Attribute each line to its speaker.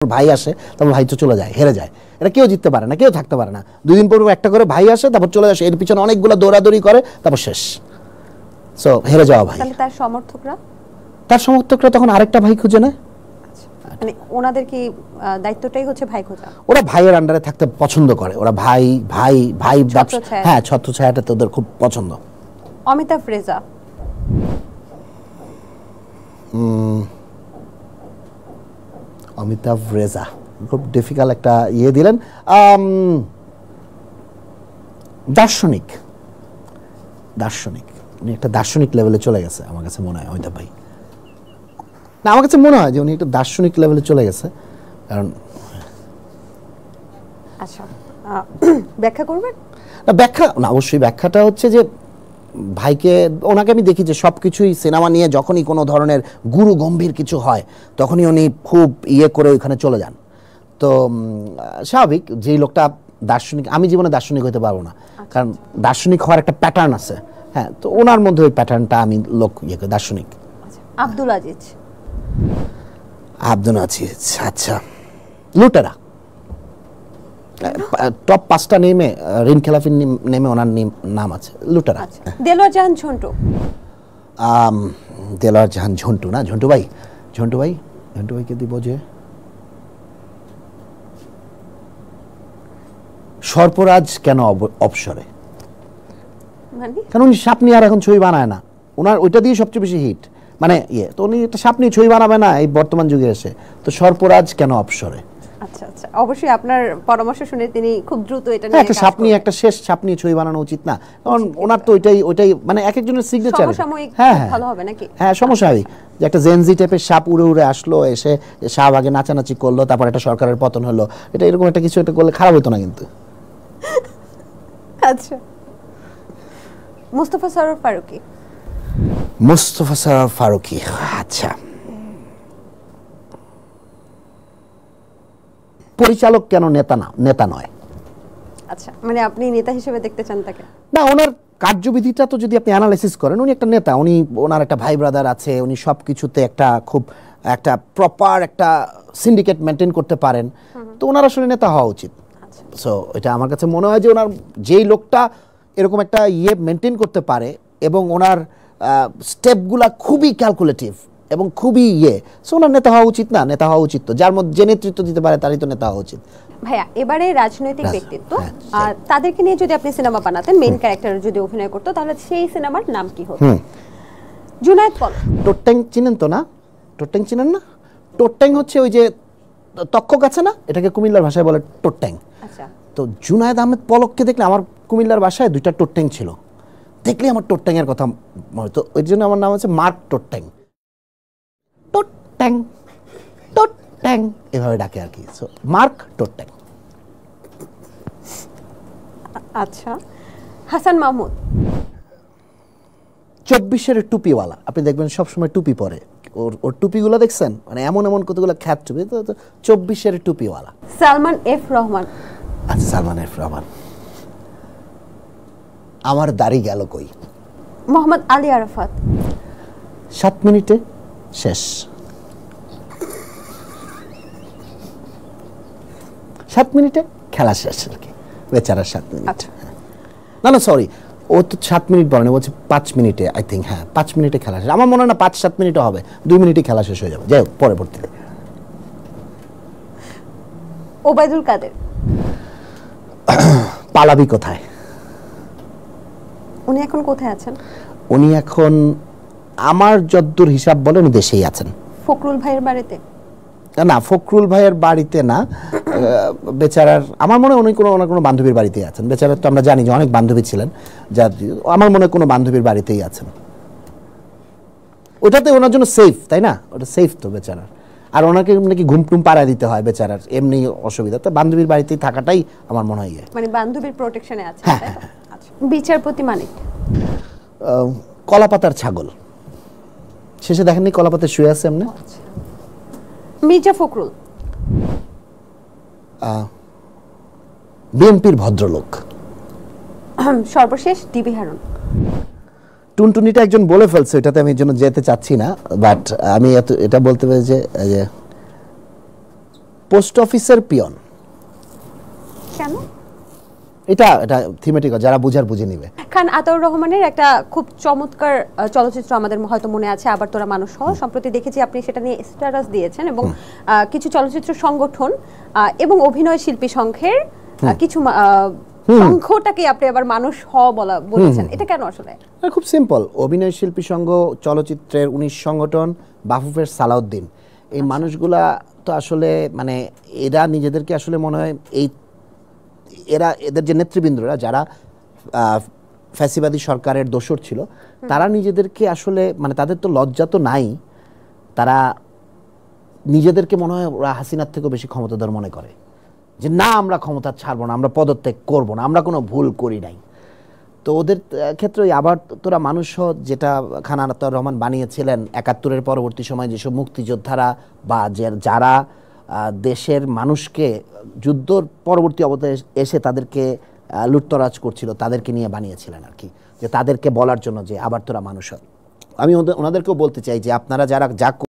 Speaker 1: ভাই আসে তারপর ভাই তো চলে যায়, হেরে যায়। এটা কেউ জিততে পারে না, কেউ থাকতে পারে না। 2 দিন পর একটা করে ভাই আসে, তারপর চলে আসে, এর পিছনে অনেকগুলো দৌড়াদৌড়ি করে, তারপর শেষ। সো হেরে যাওয়া ভাই।
Speaker 2: তাহলে তার
Speaker 1: সমর্থকরা তখন আরেকটা ভাই খুঁজে নেয়।
Speaker 2: মানে ওনাদের কি দায়িত্বটাই হচ্ছে ভাই খোঁজা?
Speaker 1: ওরা ভাইয়ের আন্ডারে থাকতে পছন্দ করে, ওরা ভাই ভাই ভাই হ্যাঁ, ছত্রছায়াটা তো ওদের খুব পছন্দ।
Speaker 2: অমিতাভ রেজা,
Speaker 1: অমিতাভ রেজা খুব ডিফিকাল্ট একটা ইয়ে দিলেন। দার্শনিক উনি একটা দার্শনিক লেভেলে চলে গেছে আমার কাছে মনে হয় অমিতাভ ভাই। না, আমার কাছে মনে হয় যে উনি একটা দার্শনিক লেভেলে চলে গেছে। কারণ
Speaker 2: আচ্ছা, ব্যাখ্যা করবেন?
Speaker 1: না, অবশ্যই ব্যাখ্যাটা হচ্ছে যে ভাইকে, ওনাকে আমি দেখি যে সব কিছুই সিনেমা নিয়ে যখনই কোনো ধরনের গুরু গম্ভীর কিছু হয় তখনই উনি খুব ইয়ে করে ওইখানে চলে যান। তো স্বাভাবিক, যেই লোকটা দার্শনিক, আমি জীবনে দার্শনিক হতে পারবো না, কারণ দার্শনিক হওয়ার একটা প্যাটার্ন আছে। হ্যাঁ, তো ওনার মধ্যে ওই প্যাটার্নটা আমি দার্শনিক।
Speaker 2: আব্দুল আজিজ,
Speaker 1: আচ্ছা, লুটেরা। টপ 5টা নেমে ঋণ খেলাফি নেমে ওনার নাম আছে, লুটেরা।
Speaker 2: দেলোয়ার জাহান ঝন্টু,
Speaker 1: দেলোয়ার জাহান ঝন্টু না, ঝন্টু ভাইকে দিব যে সর্পরাজ কেন অবসরে, কারণ উনি সাপ নিয়ে আর এখন ছবি বানায় না, ওনার ওইটা দিয়ে সবচেয়ে বেশি হিট, মানে তো উনি একটা সাপ নিয়ে ছবি বানাবে না এই বর্তমান যুগে এসে, তো সর্পরাজ কেন অবসরে।
Speaker 2: আচ্ছা, অবশ্যই আপনার পরামর্শ শুনে তিনি খুব দ্রুত এটা নিয়ে
Speaker 1: একটা সাপ নিয়ে, একটা শেষ সাপ নিয়ে ছবি বানানো উচিত না, কারণ ওনার তো ওইটাই মানে এক একজনের সিগনেচার।
Speaker 2: হ্যাঁ, ভালো হবে নাকি?
Speaker 1: হ্যাঁ, সমস্যাই যে একটা জেনজি টাইপের সাপ উড়ে আসলো, এসে শাহবাগে নাচানাচি করলো, তারপর একটা সরকারের পতন হলো, এটা এরকম একটা কিছু একটা করলে খারাপ হতো না কিন্তু।
Speaker 2: আচ্ছা, মুস্তাফা
Speaker 1: সরোয়ার ফারুকী, আচ্ছা, পরিচালক কেন নেতা নয়?
Speaker 2: আচ্ছা, মানে আপনি নেতা হিসেবে দেখতে চান তাকে?
Speaker 1: না, ওনার কার্যবিধিটা তো যদি আপনি অ্যানালাইসিস করেন, উনি একটা নেতা, ওনার একটা ভাই ব্রাদার আছে, উনি সবকিছুতে একটা প্রপার একটা সিন্ডিকেট মেনটেন করতে পারেন, তো ওনার আসলে নেতা হওয়া উচিত। সো এটা আমার কাছে মনে হয় যে ওনার যেই লোকটা এরকম একটা মেনটেন করতে পারে এবং ওনার স্টেপগুলা খুবই ক্যালকুলেটিভ এবং খুবই সো ওনার নেতা হওয়া উচিত না? নেতা হওয়া উচিত তো, যার মধ্যে যে নেতৃত্ব দিতে পারে তারই তো নেতা হওয়া উচিত।
Speaker 2: ভাইয়া, এবারে রাজনৈতিক ব্যক্তিত্ব, আর তাদেরকে নিয়ে যদি আপনি সিনেমা বানাতেন, মেইন ক্যারেক্টার যদি অভিনয় করতো, তাহলে সেই সিনেমার নাম কি হতো? জুনায়েদ পলক।
Speaker 1: টোট্যাং চিনেন তো না? টোট্যাং চিনেন না? টোট্যাং হচ্ছে ওই যে তক্ষক আছে না, এটাকে কুমিল্লার ভাষায় বলে টোট্যাং।
Speaker 2: আচ্ছা, তো
Speaker 1: জুনায়েদ আহমেদ পলককে দেখলে আমার কুমিল্লার ভাষায় 2টা টোট্যাং ছিল, দেখলে আমার টোট্যাং এর কথা মনে, তো ওই জন্য আমার নাম হচ্ছে মার্ক টোট্যাং। টোট্যাং এভাবে ডাকে আর কি, সো মার্ক টোট্যাং।
Speaker 2: আচ্ছা, হাসান মাহমুদ।
Speaker 1: 24-এর টুপিওয়ালা, আপনি দেখবেন সবসময় টুপি পরে, ওর টুপিগুলো দেখছেন, মানে এমন কতগুলো খ্যাত টুপি, তো 24-এর টুপিওয়ালা।
Speaker 2: সালমান এফ রহমান।
Speaker 1: আচ্ছা, সালমান এফ রহমান। আমার দাড়ি গেল কই।
Speaker 2: মোহাম্মদ আলী আরাফাত।
Speaker 1: 7 মিনিটে শেষ। 7 মিনিটে খেলা শেষ আর কি, বেচারা 7 মিনিট। না সরি, ও তো 7 মিনিট বলেনি, বলছে 5 মিনিটে, আই থিঙ্ক। হ্যাঁ, 5 মিনিটে খেলা শেষ। আমার মনে হয় না 5-7 মিনিটও হবে, 2 মিনিটে খেলা শেষ হয়ে যাবে। যাই হোক, পরবর্তীতে।
Speaker 2: ওবায়দুল কাদের।
Speaker 1: পালাবি কোথায়?
Speaker 2: উনি এখন কোথায় আছেন?
Speaker 1: উনি এখন আমার যদ্দূর হিসাব বলে উনি দেশেই আছেন।
Speaker 2: ফখরুল ভাইয়ের বাড়িতে?
Speaker 1: না, ফখরুল ভাইয়ের বাড়িতে না, বেচারার আমার মনে হয় উনি ওনার কোনো বান্ধবীর বাড়িতেই আছেন। বেচারার তো আমরা জানি যে অনেক বান্ধবী ছিলেন, যার আমার মনে হয় কোনো বান্ধবীর বাড়িতেই আছেন। ওটাতে ওনার জন্য সেফ, তাই না? ওটা সেফ তো বেচারার। আর ওনাকে নাকি ঘুমটুম পাড়া দিতে হয় বেচারার, এমনি অসুবিধা, তো বান্ধবীর বাড়িতেই থাকাটাই আমার মনে হয়।
Speaker 2: মানে বান্ধবীর প্রোটেকশনে আছে। আচ্ছা, বিচারপতি মানিক।
Speaker 1: কলাপাতার ছাগল, শেষে দেখেননি কলাপাতা শুয়ে আছে এমনি।
Speaker 2: মির্জা ফখরুল।
Speaker 1: বিএনপির ভদ্রলোক।
Speaker 2: সর্বশেষ ডিবি হারুন।
Speaker 1: টুনটুনিটা একজন বলে ফেলছে, এটাতে আমি এর জন্য যেতে চাচ্ছি না, বাট আমি এটা বলতে পারি যে পোস্ট অফিসের পিয়ন।
Speaker 2: কেন?
Speaker 1: এটা থিমেটিক, যারা বুঝার বুঝে নিবে।
Speaker 2: খান আতাউর রহমানের একটা খুব চমৎকার চলচ্চিত্র আমাদের হয়তো মনে আছে, আবার তোরা মানুষ সহ। সম্প্রতি দেখেছি আপনি সেটা নিয়ে স্ট্যাটাস দিয়েছেন, এবং কিছু চলচ্চিত্র সংগঠন এবং অভিনয় শিল্পী সংঘের কিছু সংঘটাকে আপনি আবার মানুষ বলেছেন, এটা কেন আসলে?
Speaker 1: খুব সিম্পল, অভিনয় শিল্পী সংঘ, চলচ্চিত্রের 19 সংগঠন, বাফুফের সালাউদ্দিন, এই মানুষগুলা তো আসলে মানে এরা নিজেদেরকে আসলে মনে হয় এদের যে নেতৃবৃন্দরা যারা ফ্যাসিবাদী সরকারের দোসর ছিল, তারা নিজেদেরকে আসলে মানে তাদের তো লজ্জা তো নাই, তারা নিজেদেরকে মনে হয় ওরা হাসিনার থেকেও বেশি ক্ষমতাধর মনে করে, যে না আমরা ক্ষমতা ছাড়বো না, আমরা পদত্যাগ করবো না, আমরা কোনো ভুল করি নাই। তো ওদের ক্ষেত্রে আবার তোরা মানুষ, যেটা খান আতাউর রহমান বানিয়েছিলেন 71-এর পরবর্তী সময় যেসব মুক্তিযোদ্ধারা বা যারা দেশের মানুষকে যুদ্ধর পরবর্তী অবস্থায় এসে তাদেরকে লুটতরাজ করছিল, তাদেরকে নিয়ে বানিয়েছিলেন আর কি, যে তাদেরকে বলার জন্য যে আবার তোরা মানুষ। আমি ওনাদেরকেও বলতে চাই যে আপনারা যারা যা